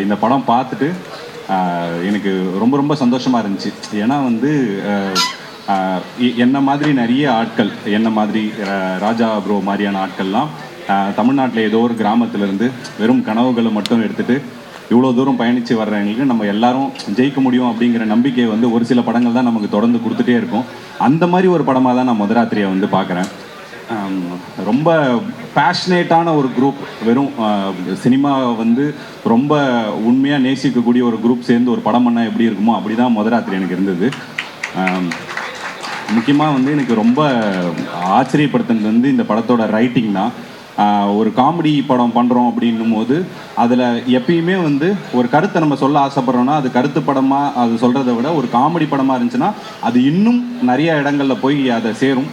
இந்த படம் பார்த்துட்டு எனக்கு ரொம்ப ரொம்ப சந்தோஷமாக இருந்துச்சு. ஏன்னா வந்து என்ன மாதிரி நிறைய ஆட்கள், என்ன மாதிரி ராஜா ப்ரோ மாதிரியான ஆட்கள்லாம் தமிழ்நாட்டில் ஏதோ ஒரு கிராமத்திலேருந்து வெறும் கனவுகளை மட்டும் எடுத்துகிட்டு இவ்வளோ தூரம் பயணித்து வர்றவங்களுக்கு நம்ம எல்லாரும் ஜெயிக்க முடியும் அப்படிங்கிற நம்பிக்கையை வந்து ஒரு சில படங்கள் தான் நமக்கு தொடர்ந்து கொடுத்துட்டே இருக்கும். அந்த மாதிரி ஒரு படமாக தான் நான் மதுராத்திரியை வந்து பார்க்குறேன். ரொம்ப பேஷனேட்டான ஒரு குரூப், வெறும் சினிமா வந்து ரொம்ப உண்மையாக நேசிக்கக்கூடிய ஒரு குரூப் சேர்ந்து ஒரு படம் பண்ணால் எப்படி இருக்குமோ அப்படி தான் மதுராத்திரி எனக்கு இருந்தது. முக்கியமாக வந்து எனக்கு ரொம்ப ஆச்சரியப்படுத்துனது வந்து இந்த படத்தோட ரைட்டிங் தான். ஒரு காமெடி படம் பண்ணுறோம் அப்படின்னும் போது அதில் எப்பயுமே வந்து ஒரு கருத்தை நம்ம சொல்ல ஆசைப்படுறோன்னா அது கருத்து படமாக அது சொல்கிறத விட ஒரு காமெடி படமாக இருந்துச்சுன்னா அது இன்னும் நிறைய இடங்களில் போய் அதை சேரும்.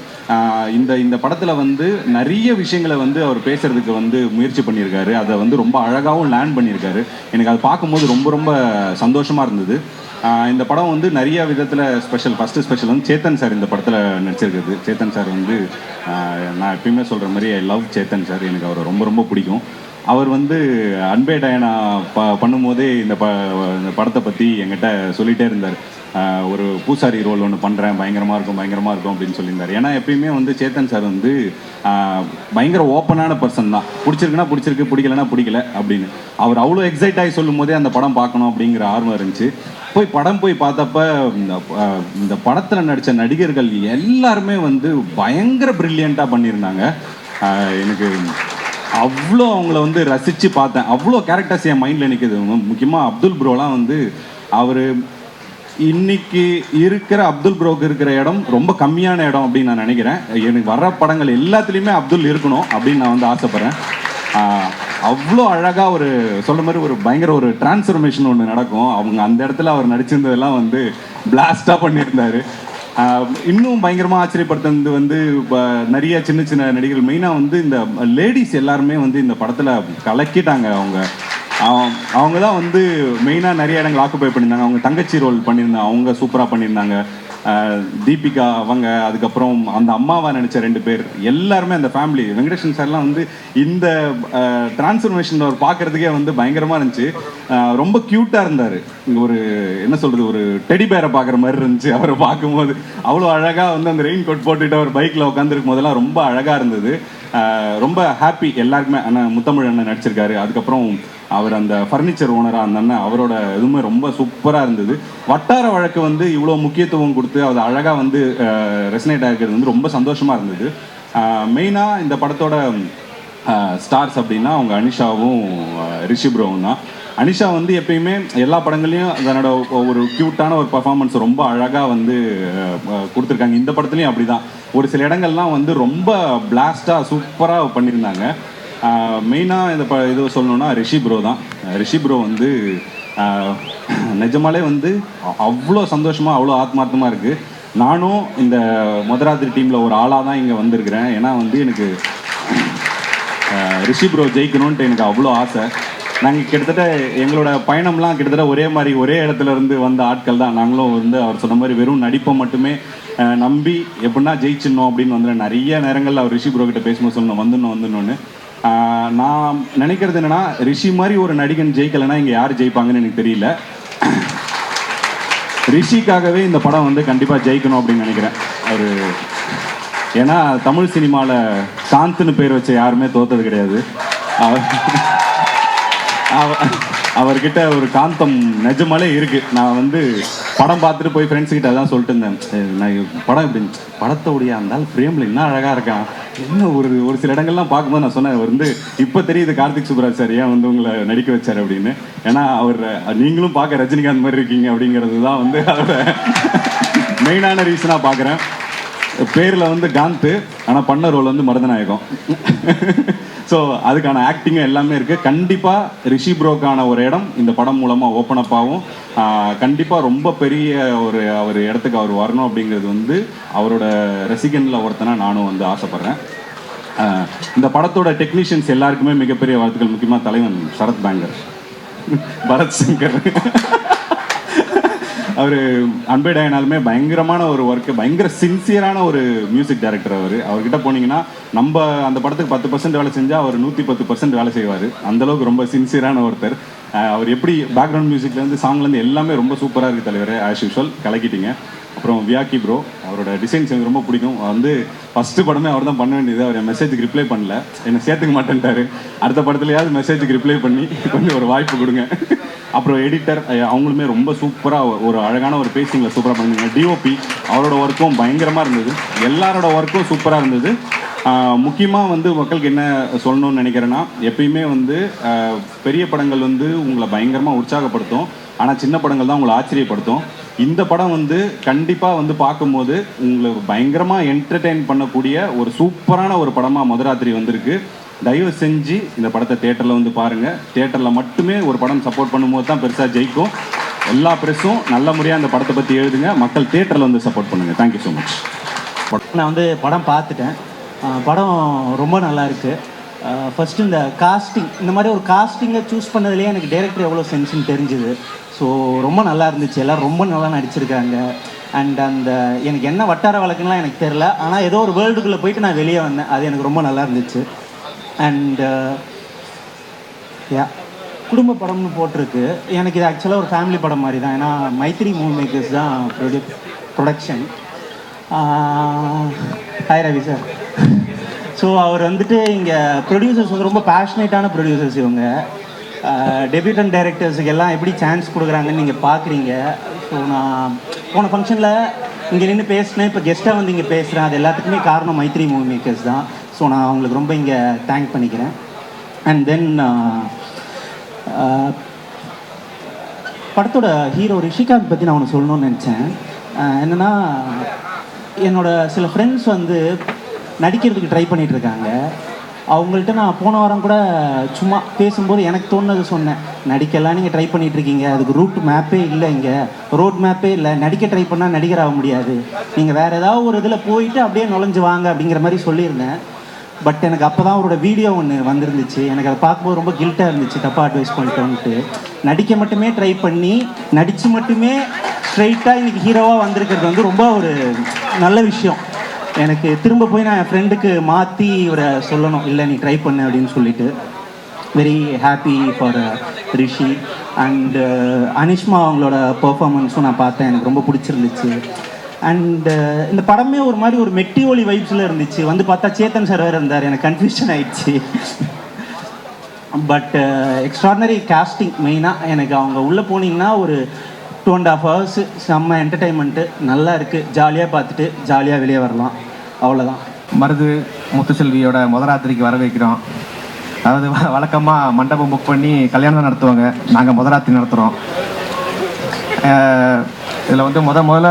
இந்த படத்தில் வந்து நிறைய விஷயங்களை வந்து அவர் பேசுகிறதுக்கு வந்து முயற்சி பண்ணியிருக்காரு. அதை வந்து ரொம்ப அழகாகவும் லேண்ட் பண்ணியிருக்காரு. எனக்கு அதை பார்க்கும்போது ரொம்ப ரொம்ப சந்தோஷமாக இருந்தது. இந்த படம் வந்து நிறைய விதத்தில் ஸ்பெஷல். ஃபஸ்ட்டு ஸ்பெஷல் வந்து சேத்தன் சார் இந்த படத்தில் நடிச்சிருக்குது. சேத்தன் சார் வந்து நான் எப்பயுமே சொல்கிற மாதிரி ஐ லவ் சேத்தன் சார். எனக்கு அவரை ரொம்ப ரொம்ப பிடிக்கும். அவர் வந்து அன்பே டயனா பண்ணும்போதே இந்த படத்தை பற்றி என்கிட்ட சொல்லிகிட்டே இருந்தார். ஒரு பூசாரி ரோல் ஒன்று பண்ணுறேன், பயங்கரமாக இருக்கும் அப்படின்னு சொல்லியிருந்தார். ஏன்னா எப்பயுமே வந்து சேத்தன் சார் வந்து பயங்கர ஓப்பனான பர்சன் தான். பிடிச்சிருக்குன்னா பிடிச்சிருக்கு, பிடிக்கலன்னா பிடிக்கல அப்படின்னு. அவர் அவ்வளோ எக்ஸைட் ஆகி சொல்லும் போதே அந்த படம் பார்க்கணும் அப்படிங்கிற ஆர்வம் இருந்துச்சு. போய் பார்த்தப்ப இந்த படத்தில் நடித்த நடிகர்கள் எல்லாருமே வந்து பயங்கர ப்ரில்லியண்ட்டாக பண்ணியிருந்தாங்க. எனக்கு அவ்வளோ அவங்கள வந்து ரசித்து பார்த்தேன். அவ்வளோ கேரக்டர்ஸ் என் மைண்டில் நிற்குது. முக்கியமாக அப்துல் ப்ரோலாம் வந்து அவர் இன்னைக்கு இருக்கிற அப்துல் ப்ரோக்கு இருக்கிற இடம் ரொம்ப கம்மியான இடம் அப்படின்னு நான் நினைக்கிறேன். எனக்கு வர்ற படங்கள் எல்லாத்துலேயுமே அப்துல் இருக்கணும் அப்படின்னு நான் வந்து ஆசைப்பட்றேன். அவ்வளோ அழகாக ஒரு சொல்கிற மாதிரி ஒரு பயங்கர ஒரு டிரான்ஸ்ஃபர்மேஷன் ஒன்று நடக்கும். அவங்க அந்த இடத்துல அவர் நடிச்சிருந்ததெல்லாம் வந்து பிளாஸ்டாக பண்ணியிருந்தார். இன்னும் பயங்கரமாக ஆச்சரியப்படுத்துறது வந்து நிறைய சின்ன சின்ன நடிகர்கள், மெயினாக வந்து இந்த லேடிஸ் எல்லாருமே வந்து இந்த படத்தில் கலக்கிட்டாங்க. அவங்க தான் வந்து மெயினாக நிறைய இடங்கள் ஆக்குப்பை பண்ணியிருந்தாங்க. அவங்க தங்கச்சி ரோல் பண்ணியிருந்தாங்க, அவங்க சூப்பராக பண்ணியிருந்தாங்க. தீபிகா அவங்க, அதுக்கப்புறம் அந்த அம்மாவை நினச்ச 2 பேர் எல்லாருமே அந்த ஃபேமிலி. வெங்கடேஷன் சார்லாம் வந்து இந்த டிரான்ஸ்ஃபர்மேஷன் அவர் பார்க்குறதுக்கே வந்து பயங்கரமாக இருந்துச்சு. ரொம்ப க்யூட்டாக இருந்தார். ஒரு என்ன சொல்கிறது, ஒரு டெடி பேரை பார்க்குற மாதிரி இருந்துச்சு அவரை பார்க்கும்போது. அவ்வளோ அழகாக வந்து அந்த ரெயின் கோட் போட்டுட்டு அவர் பைக்கில் உட்காந்துருக்கும் போதெல்லாம் ரொம்ப அழகாக இருந்தது. ரொம்ப ஹாப்பி எல்லாருக்குமே. அண்ணன் முத்தமிழ் அண்ணன் நடிச்சிருக்காரு. அதுக்கப்புறம் அவர் அந்த ஃபர்னிச்சர் ஓனராக அந்த அண்ணன், அவரோட இதுவுமே ரொம்ப சூப்பராக இருந்தது. வட்டார வழக்கு வந்து இவ்வளோ முக்கியத்துவம் கொடுத்து அது அழகாக வந்து ரெசனேட் ஆகிருக்கிறது வந்து ரொம்ப சந்தோஷமாக இருந்தது. மெயினாக இந்த படத்தோட ஸ்டார்ஸ் அப்படின்னா அவங்க அனிஷாவும் ரிஷிப்ரோவும் தான். அனிஷா வந்து எப்பயுமே எல்லா படங்கள்லையும் தன்னோட ஒரு க்யூட்டான ஒரு பர்ஃபார்மன்ஸ் ரொம்ப அழகாக வந்து கொடுத்துருக்காங்க. இந்த படத்துலையும் அப்படி தான். ஒரு சில இடங்கள்லாம் வந்து ரொம்ப பிளாஸ்டாக சூப்பராக பண்ணியிருந்தாங்க. மெயினாக இது சொல்லணுன்னா ரிஷி ப்ரோ தான். ரிஷி ப்ரோ வந்து நிஜமாலே வந்து அவ்வளோ சந்தோஷமாக அவ்வளோ ஆத்மார்த்தமாக இருக்குது. நானும் இந்த மதுராத்திரி டீமில் ஒரு ஆளாக தான் இங்கே வந்திருக்கிறேன். ஏன்னா வந்து எனக்கு ரிஷி ப்ரோ ஜெயிக்கணுன்ட்டு எனக்கு அவ்வளோ ஆசை. நாங்கள் கிட்டத்தட்ட எங்களோட பயணம்லாம் கிட்டத்தட்ட ஒரே மாதிரி ஒரே இடத்துல இருந்து வந்த ஆட்கள் தான். நாங்களும் வந்து அவர் சொன்ன மாதிரி வெறும் நடிப்பை மட்டுமே நம்பி எப்படின்னா ஜெயிச்சிடணும் அப்படின்னு வந்து நிறைய நேரங்களில் அவர் ரிஷி ப்ரோ கிட்ட பேசும்போது சொல்லணும் வந்துடணும்னு. நான் நினைக்கிறது என்னென்னா, ரிஷி மாதிரி ஒரு நடிகன் ஜெயிக்கலைன்னா இங்கே யார் ஜெயிப்பாங்கன்னு எனக்கு தெரியல. ரிஷிக்காகவே இந்த படம் வந்து கண்டிப்பாக ஜெயிக்கணும் அப்படின்னு நினைக்கிறேன். அவர் ஏன்னா தமிழ் சினிமாவில் சாந்துன்னு பேர் வச்ச யாருமே தோத்தது கிடையாது. அவர்கிட்ட ஒரு காந்தம் நிஜமாலே இருக்குது. நான் வந்து படம் பார்த்துட்டு போய் ஃப்ரெண்ட்ஸுக்கிட்ட தான் சொல்லிட்டு இருந்தேன். நான் படம் இப்படி படத்தோடைய அந்த ஃப்ரேமில் என்ன அழகாக இருக்கான், என்ன ஒரு சில இடங்கள்லாம் பார்க்கும்போது நான் சொன்னேன், அவர் வந்து இப்போ தெரியுது கார்த்திக் சுப்ராஜ் சார் ஏன் வந்து உங்களை நடிக்க வச்சார் அப்படின்னு. ஏன்னா அவர் நீங்களும் பார்க்க ரஜினிகாந்த் மாதிரி இருக்கீங்க அப்படிங்கிறது தான் வந்து அதோட மெயினான ரீசனாக பார்க்குறேன். பேரில் வந்து காந்த், ஆனால் பண்ண ரோல் வந்து மருதநாயகம். ஸோ அதுக்கான ஆக்டிங்கும் எல்லாமே இருக்குது. கண்டிப்பாக ரிஷி ப்ரோக்கான ஒரு இடம் இந்த படம் மூலமாக ஓப்பன் அப் ஆகும். கண்டிப்பாக ரொம்ப பெரிய அவர் இடத்துக்கு அவர் வரணும் அப்படிங்கிறது வந்து அவரோட ரசிகனில் ஒருத்தனா நானும் வந்து ஆசைப்பட்றேன். இந்த படத்தோட டெக்னீஷியன்ஸ் எல்லாருக்குமே மிகப்பெரிய வாழ்த்துக்கள். முக்கியமாக தலைவன் சரத் பேங்கர், பரத் சங்கர். அவர் அன்பே டயனாலுமே பயங்கரமான ஒரு ஒர்க்கு, பயங்கர சின்சியரான ஒரு மியூசிக் டைரக்டர். அவர்கிட்ட போனீங்கன்னா நம்ம அந்த படத்துக்கு 10% வேலை செஞ்சால் அவர் 110% வேலை செய்வார். அந்தளவுக்கு ரொம்ப சின்சியரான ஒருத்தர். அவர் எப்படி பேக்ரவுண்ட் மியூசிக்லேருந்து சாங்லேருந்து எல்லாமே ரொம்ப சூப்பராக இருக்குது தலைவர். ஆஸ் யூஷுவல் கலக்கிட்டீங்க. அப்புறம் வியாக்கி ப்ரோ, அவரோட டிசைன்ஸ் எனக்கு ரொம்ப பிடிக்கும். வந்து ஃபஸ்ட்டு படமே அவர் தான் பண்ண வேண்டியது. அவர் என் மெசேஜுக்கு ரிப்ளை பண்ணல, என்னை சேர்த்துக்க மாட்டேன்ட்டாரு. அடுத்த படத்துலையாவது மெசேஜுக்கு ரிப்ளை பண்ணி கொஞ்சம் ஒரு வாய்ப்பு கொடுங்க. அப்புறம் எடிட்டர் அவங்களுமே ரொம்ப சூப்பராக ஒரு அழகான ஒரு பேசிங்கில் சூப்பராக பண்ணுங்க. டிஓபி அவரோட ஒர்க்கும் பயங்கரமாக இருந்தது. எல்லாரோட ஒர்க்கும் சூப்பராக இருந்தது. முக்கியமாக வந்து மக்களுக்கு என்ன சொல்லணும்னு நினைக்கிறேன்னா, எப்பயுமே வந்து பெரிய படங்கள் வந்து உங்களை பயங்கரமாக உற்சாகப்படுத்தும், ஆனால் சின்ன படங்கள் தான் உங்களை ஆச்சரியப்படுத்தும். இந்த படம் வந்து கண்டிப்பாக வந்து பார்க்கும்போது உங்களுக்கு பயங்கரமாக என்டர்டெயின் பண்ணக்கூடிய ஒரு சூப்பரான ஒரு படமாக மதுராத்திரி வந்திருக்கு. தயவு செஞ்சு இந்த படத்தை தியேட்டரில் வந்து பாருங்கள். தியேட்டரில் மட்டுமே ஒரு படம் சப்போர்ட் பண்ணும்போது தான் பெருசாக ஜெயிக்கும். எல்லா ப்ரெஸ்ஸும் நல்ல முறையாக அந்த படத்தை பற்றி எழுதுங்க. மக்கள் தியேட்டரில் வந்து சப்போர்ட் பண்ணுங்கள். Thank you so much. நான் வந்து படம் பார்த்துட்டேன். படம் ரொம்ப நல்லா இருக்குது. ஃபஸ்ட்டு இந்த காஸ்டிங், இந்த மாதிரி ஒரு காஸ்டிங்கை சூஸ் பண்ணதுலேயே எனக்கு டைரக்டர் எவ்வளோ சென்ஸ்ன்னு தெரிஞ்சுது. ஸோ ரொம்ப நல்லா இருந்துச்சு. எல்லோரும் ரொம்ப நல்லா நடிச்சிருக்காங்க. அண்ட் அந்த எனக்கு என்ன வட்டார வழக்குலாம் எனக்கு தெரில, ஆனால் ஏதோ ஒரு வேர்ல்டுக்குள்ளே போயிட்டு நான் வெளியே வந்தேன். அது எனக்கு ரொம்ப நல்லா இருந்துச்சு. அண்டு குடும்ப படம்னு போட்டிருக்கு. எனக்கு இது ஆக்சுவலாக ஒரு ஃபேமிலி படம் மாதிரி தான். ஏன்னா மைத்ரி மூவி மேக்கர்ஸ் தான் production. Hi Ravi sir. So அவர் வந்துட்டு இங்கே ப்ரொடியூசர்ஸ் வந்து ரொம்ப பேஷனேட்டான ப்ரொடியூசர்ஸ். இவங்க டெபியூட்டன் டைரக்டர்ஸுக்கு எல்லாம் எப்படி சான்ஸ் கொடுக்குறாங்கன்னு நீங்கள் பார்க்குறீங்க. ஸோ நான் போன ஃபங்க்ஷனில் இங்கே நின்று பேசினேன், இப்போ கெஸ்ட்டாக வந்து இங்கே பேசுகிறேன். அது எல்லாத்துக்குமே காரணம் மைத்ரி மூவி மேக்கர்ஸ் தான். ஸோ நான் அவங்களுக்கு ரொம்ப இங்கே தேங்க் பண்ணிக்கிறேன். அண்ட் தென் படத்தோட ஹீரோ ரிஷிகாந்த் பற்றி நான் ஒன்று சொல்லணும்னு நினச்சேன். என்னென்னா, என்னோட சில ஃப்ரெண்ட்ஸ் வந்து நடிக்கிறதுக்கு ட்ரை பண்ணிகிட்ருக்காங்க. அவங்கள்ட்ட நான் போன வாரம் கூட சும்மா பேசும்போது எனக்கு தோணுது சொன்னேன். நடிக்கலாம் நீங்கள் ட்ரை பண்ணிகிட்ருக்கீங்க, அதுக்கு ரூட் மேப்பே இல்லை, இங்கே ரோட் மேப்பே இல்லை. நடிக்க ட்ரை பண்ணால் நடிகர் ஆக முடியாது, நீங்கள் வேறு ஏதாவது ஒரு இதில் போயிட்டு அப்படியே நுழைஞ்சு வாங்க அப்படிங்கிற மாதிரி சொல்லியிருந்தேன். பட் எனக்கு அப்போ தான் அவரோட வீடியோ ஒன்று வந்திருந்துச்சு. எனக்கு அதை பார்க்கும்போது ரொம்ப கில்ட்டாக இருந்துச்சு, தப்பாக அட்வைஸ் பண்ணிட்டோன்ட்டு. நடிக்க மட்டுமே ட்ரை பண்ணி நடித்து மட்டுமே ஸ்ட்ரைட்டாக இன்றைக்கி ஹீரோவாக வந்திருக்கிறது வந்து ரொம்ப ஒரு நல்ல விஷயம். எனக்கு திரும்ப போய் நான் என் ஃப்ரெண்டுக்கு மாற்றி இவரை சொல்லணும், இல்லை நீ ட்ரை பண்ணு அப்படின்னு சொல்லிட்டு. Very happy for Rishi. And Anishma அவங்களோட பர்ஃபார்மன்ஸும் நான் பார்த்தேன், எனக்கு ரொம்ப பிடிச்சிருந்துச்சு. அண்டு இந்த படமே ஒரு மாதிரி ஒரு மெட்டி ஒலி வைப்ஸில் இருந்துச்சு. வந்து பார்த்தா சேத்தன் சார் வேறு இருந்தார், எனக்கு கன்ஃபியூஷன் ஆயிடுச்சு. But extraordinary casting. மெயினாக எனக்கு அவங்க உள்ளே போனீங்கன்னா ஒரு 2.5 hours செம்ம என்டர்டைன்மெண்ட்டு, நல்லா இருக்குது. ஜாலியாக பார்த்துட்டு ஜாலியாக வெளியே வரலாம், அவ்வளோதான். மருது முத்துச்செல்வியோட முதராத்திரிக்கு வர வைக்கிறோம். அதாவது வழக்கமாக மண்டபம் புக் பண்ணி கல்யாணம் நடத்துவாங்க, நாங்கள் முதராத்திரி நடத்துகிறோம். இதில் வந்து முதல்ல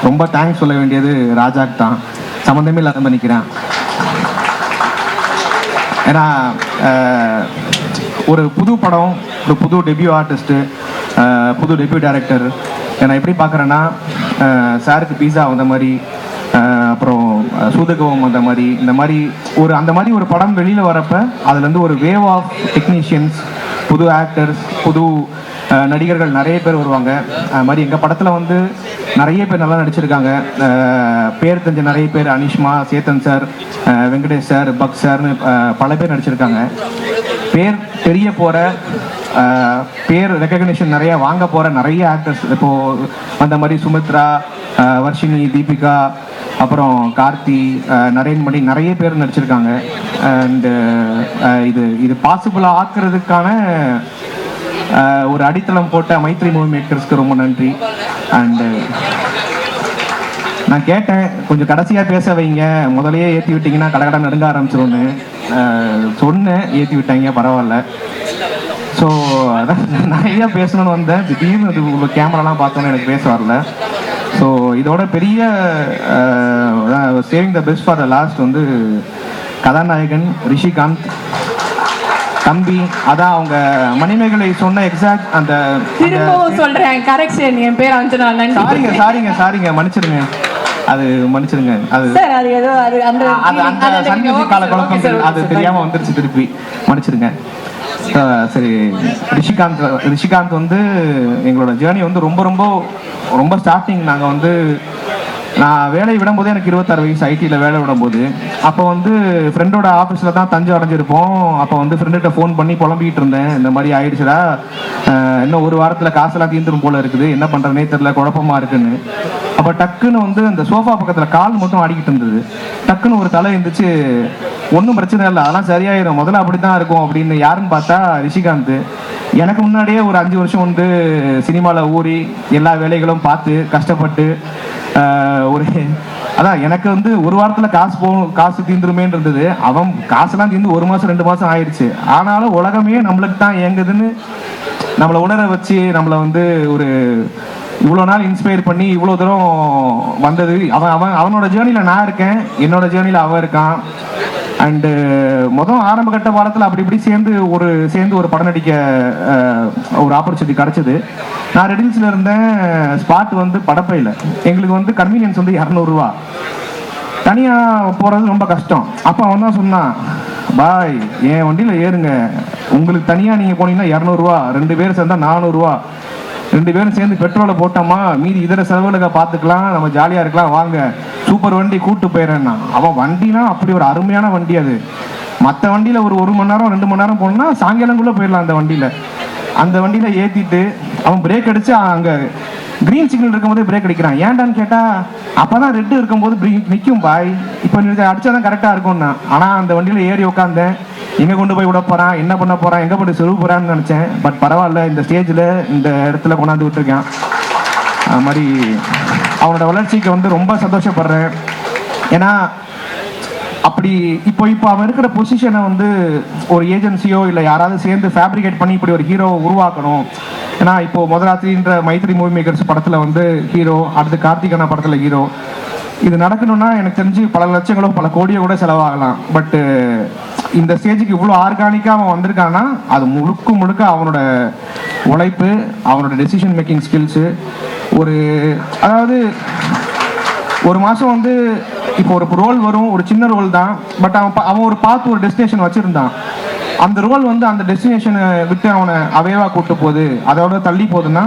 ரொம்ப தேங்க்ஸ் சொல்ல வேண்டியது ராஜாக்கு தான். சம்மந்தமே இல்லாத பண்ணிக்கிறேன். ஏன்னா ஒரு புது படம், ஒரு புது டெபியூ ஆர்டிஸ்ட்டு, புது டெபியூ டைரக்டர். நான் எப்படி பார்க்குறேன்னா, சாருக்கு பீஸா வந்த மாதிரி, அப்புறம் சூதகவம் வந்த மாதிரி, இந்த மாதிரி அந்த மாதிரி ஒரு படம் வெளியில் வரப்போ அதுலேருந்து ஒரு வேவ் ஆஃப் டெக்னீஷியன்ஸ், புது ஆக்டர்ஸ், புது நடிகர்கள் நிறைய பேர் வருவாங்க. அது மாதிரி எங்கள் படத்தில் வந்து நிறைய பேர் நல்லா நடிச்சிருக்காங்க. பேர் தெரிஞ்ச நிறைய பேர், Anishma, Chetan sir, Venkatesh sir, buck சார்னு பல பேர் நடிச்சிருக்காங்க. பேர் தெரிய போகிற, பேர் ரெக்கக்னிஷன் நிறைய வாங்க போகிற நிறைய ஆக்டர்ஸ் இப்போது வந்த மாதிரி சுமித்ரா, வர்ஷினி, தீபிகா, அப்புறம் கார்த்தி, நரேன்மணி, நிறைய பேர் நடிச்சிருக்காங்க. அண்டு இது பாசிபிளாக ஆக்குறதுக்கான ஒரு அடித்தளம் போட்ட மைத்ரி மூவி மேக்கர்ஸ்க்கு ரொம்ப நன்றி. அண்டு நான் கேட்டேன், கொஞ்சம் கடைசியாக பேச வைங்க, முதலையே ஏற்றி விட்டிங்கன்னா கடை நடுங்க ஆரம்பிச்சிரும்னு சொன்னேன். ஏற்றி விட்டாங்க, பரவாயில்ல. ஸோ அதான் நிறையா பேசணும்னு வந்தேன். திடீர்னு அது உங்கள் கேமராலாம் பார்த்தோன்னே எனக்கு பேச வரல. ஸோ இதோட பெரிய saving the best for the last வந்து கதாநாயகன் ரிஷிகாந்த் தம்பி. அதான் அவங்க மணிமேகலை சொன்ன எக்ஸாக்ட் அந்த திரும்பவும் சொல்றேன், கரெக்ஷன், என் பேர் அஞ்சனா. சாரிங்க மன்னிச்சிருங்க, அது மன்னிச்சிருங்க. அது ஏதோ அந்த சன்னிதி கால குழப்பம், அது தெரியாம வந்துருச்சு, திருப்பி மன்னிச்சிருங்க. சரி, ரிஷிகாந்த் வந்து எங்களோட ஜேர்னி வந்து ரொம்ப ரொம்ப ரொம்ப ஸ்டார்டிங். நாங்கள் வந்து நான் வேலையை விடும்போது எனக்கு 26 வயசு, ஐடியில் வேலை விடும்போது. அப்போ வந்து ஃப்ரெண்டோட ஆஃபீஸில் தான் தஞ்சம் அடைஞ்சிருப்போம். அப்போ வந்து ஃப்ரெண்டுகிட்ட ஃபோன் பண்ணி புலம்பிக்கிட்டு இருந்தேன், இந்த மாதிரி ஆயிடுச்சுடா, இன்னும் ஒரு வாரத்தில் காசெல்லாம் தீர்ந்துரும் போல இருக்குது, என்ன பண்ணுறதுனே தெரியல, குழப்பமா இருக்குன்னு. அப்போ டக்குன்னு வந்து அந்த சோஃபா பக்கத்தில் கால் மட்டும் ஆடிக்கிட்டு இருந்தது. டக்குன்னு ஒரு தலை இருந்துச்சு, ஒன்றும் பிரச்சனை இல்லை, அதெல்லாம் சரியாயிடும், முதல்ல அப்படி தான் இருக்கும் அப்படின்னு. யாருன்னு பார்த்தா ரிஷிகாந்த். எனக்கு முன்னாடியே ஒரு 5 வருஷம் வந்து சினிமாவில் ஊறி எல்லா வேலைகளும் பார்த்து கஷ்டப்பட்டு ஒரு அதான் எனக்கு வந்து ஒரு வாரத்தில் காசு தீந்துருமேன்னு இருந்தது. அவன் காசெல்லாம் தீர்ந்து 1 மாதம் 2 மாதம் ஆயிடுச்சு. ஆனாலும் உலகமே நம்மளுக்கு தான் இயங்குதுன்னு நம்மளை உணர வச்சு நம்மளை வந்து ஒரு இவ்வளோ நாள் இன்ஸ்பயர் பண்ணி இவ்வளோ தூரம் வந்தது. அவனோட ஜேர்னியில் நான் இருக்கேன், என்னோட ஜேர்னியில் அவன் இருக்கான். அண்டு ஆரம்ப கட்ட பாடத்தில் அப்படி இப்படி சேர்ந்து ஒரு படம் நடிக்க ஒரு ஆப்பர்ச்சுனிட்டி கிடச்சிது. நான் ரெடில்ஸில் இருந்தேன், ஸ்பாட் வந்து படப்பையில். எங்களுக்கு வந்து கன்வீனியன்ஸ் வந்து 200 ரூபா, தனியாக போகிறது ரொம்ப கஷ்டம். அப்போ அவன் தான் சொன்னான், பாய் என் வண்டியில் ஏறுங்க, உங்களுக்கு தனியாக நீங்கள் போனீங்கன்னா 200 ரூபா, 2 பேர் சேர்ந்தால் 400 ரூபா, 2 பேரும் சேர்ந்து பெட்ரோலை போட்டோமா, மீதி இதர செலவுகளுக்கு பார்த்துக்கலாம், நம்ம ஜாலியாக இருக்கலாம், வாங்க சூப்பர் வண்டி கூப்பிட்டு போயிடுறேன்னா. அவன் வண்டினா அப்படி ஒரு அருமையான வண்டி அது. மற்ற வண்டியில் ஒரு 1 மணி நேரம் 2 மணி நேரம் போனோம்னா சாயங்காலங்குள்ளே போயிடலாம். அந்த வண்டியில் ஏற்றிட்டு அவன் பிரேக் அடித்து அங்கே க்ரீன் சிக்னல் இருக்கும்போது பிரேக் அடிக்கிறான். ஏன்டான்னு கேட்டால் அப்போ தான் ரெட்டு இருக்கும்போது நிற்கும் பாய், இப்போ நீ அடித்தா தான் கரெக்டாக இருக்கும்னா. ஆனால் அந்த வண்டியில் ஏறி உட்காந்தேன், எங்கே கொண்டு போய் விட போகிறான், என்ன பண்ண போகிறான், எங்கே போய் செலவு போகிறான்னு நினச்சேன். பட் பரவாயில்ல, இந்த ஸ்டேஜில் இந்த இடத்துல கொண்டாந்து விட்டுருக்கேன். அது மாதிரி அவனோட வளர்ச்சிக்கு வந்து ரொம்ப சந்தோஷப்படுறேன். ஏன்னா அப்படி இப்போ அவன் இருக்கிற பொசிஷனை வந்து ஒரு ஏஜென்சியோ இல்லை யாராவது சேர்ந்து ஃபேப்ரிகேட் பண்ணி இப்படி ஒரு ஹீரோவை உருவாக்கணும். ஏன்னா இப்போ முதலாத்திரின்ற மைத்ரி மூவி மேக்கர்ஸ் படத்தில் வந்து ஹீரோ, அடுத்து கார்த்திகனா படத்தில் ஹீரோ. இது நடக்கணும்னா எனக்கு தெரிஞ்சு பல லட்சங்களோ பல கோடியோ கூட செலவாகலாம். பட்டு இந்த ஸ்டேஜுக்கு இவ்வளோ ஆர்கானிக்காக அவன் வந்திருக்கான்னா அது முழுக்க அவனோட உழைப்பு, அவனோட டெசிஷன் மேக்கிங் ஸ்கில்ஸு. அதாவது ஒரு மாதம் வந்து இப்போ ஒரு ரோல் வரும், ஒரு சின்ன ரோல் தான், பட் அவன் ஒரு ஒரு டெஸ்டினேஷன் வச்சுருந்தான். அந்த ரோல் வந்து அந்த டெஸ்டினேஷனை விட்டு அவனை அவையவா கூப்பிட்டு போகுது, அதோட தள்ளி போகுதுன்னா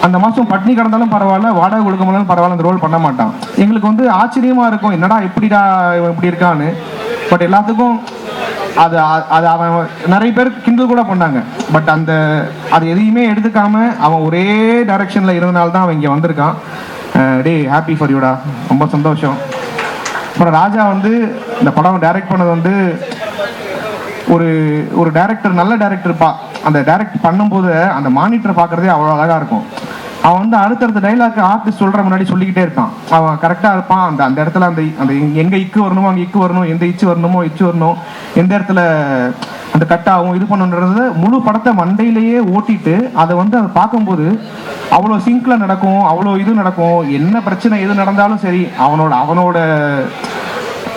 அந்த மாதம் பட்னி கிடந்தாலும் பரவாயில்ல, வாடகை கொடுக்கமாலும் பரவாயில்ல, அந்த ரோல் பண்ண மாட்டான். எங்களுக்கு வந்து ஆச்சரியமாக இருக்கும், என்னடா எப்படிடா இப்படி இருக்கான்னு. பட் எல்லாத்துக்கும் அது அவன் நிறைய பேர் கிண்டல் கூட பண்ணாங்க. பட் அது எதையுமே எடுத்துக்காம அவன் ஒரே டைரக்ஷனில் இருந்தனால தான் அவன் இங்கே வந்திருக்கான். டே ஹாப்பி ஃபார் யூடா, ரொம்ப சந்தோஷம். அப்புறம் ராஜா வந்து இந்த படம் டைரக்ட் பண்ணது வந்து ஒரு டைரக்டர், நல்ல டைரக்டர்ப்பா. அந்த டைரக்ட் பண்ணும்போது அந்த மானிட்டரை பார்க்குறதே அவ்வளோ அழகாக இருக்கும். அவன் வந்து அடுத்தடுத்த டைலாக் ஆர்டிஸ்ட் சொல்கிற முன்னாடி சொல்லிக்கிட்டே இருக்கான். அவன் கரெக்டாக இருப்பான். அந்த இடத்துல அந்த எங்கே இக்கு வரணுமோ அங்கே இக்கு வரணும், எந்த இச்சு வரணுமோ இச்சு வரணும், எந்த இடத்துல அந்த கட்டாகும் இது பண்ணுன்றது முழு படத்தை மண்டையிலேயே ஓட்டிட்டு அதை வந்து அதை பார்க்கும்போது அவ்வளோ சிங்கில் நடக்கும், அவ்வளோ இது நடக்கும். என்ன பிரச்சனை எது நடந்தாலும் சரி அவனோட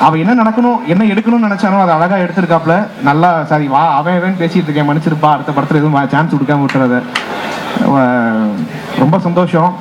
அவன் என்ன நடக்கணும் என்ன எடுக்கணும்னு நினைச்சானோ அதை அழகாக எடுத்திருக்காப்புல. நல்லா சரி வா அவன் பேசிட்டு இருக்கேன், மன்னிச்சிருப்பா, அடுத்த படத்தில் எதுவும் சான்ஸ் கொடுக்காம விட்டுறத. ரொம்ப சந்தோஷம்.